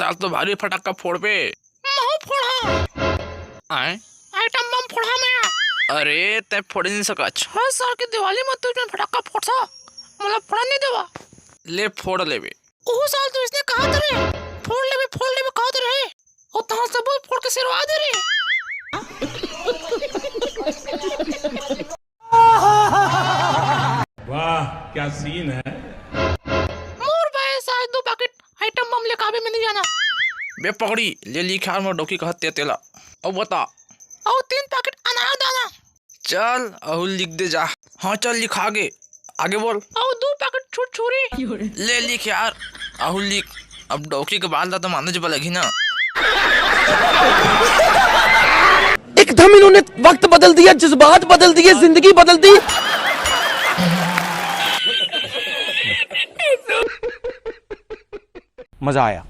साल तो भारी फटाका फोड़ पे मैं फोड़ा आए। आइटम बम फोड़ा मैं। अरे तय फोड़ नहीं सका। हर साल की दिवाली में तुझे फटाका फोड़ता मतलब फोड़ा नहीं देवा। ले फोड़ ले बे। वो साल तो इसने कहा था रे फोड़ ले कहा था रे और तहां से बोल फोड़ के सिरवा दे रे। वाह क्या सीन है। मोर भाई साल 2 पैकेट आइटम बम लेके आवे में नहीं जाना। बे पकड़ी ले ली ख्याल में डोकी कहते तेला। अब बता। और 3 पैकेट अनार दाना। चल अहुल लिख दे जा। हाँ चल लिख आगे आगे बोल। और 2 पैकेट छुट छुरी। ले लिख यार अहुल लिख। अब डोकी के बाल तो मानने जब लगी ना। एकदम इन्होंने वक्त बदल दिया, जज्बात बदल दिए, जिंदगी बदल दी। मजा आया।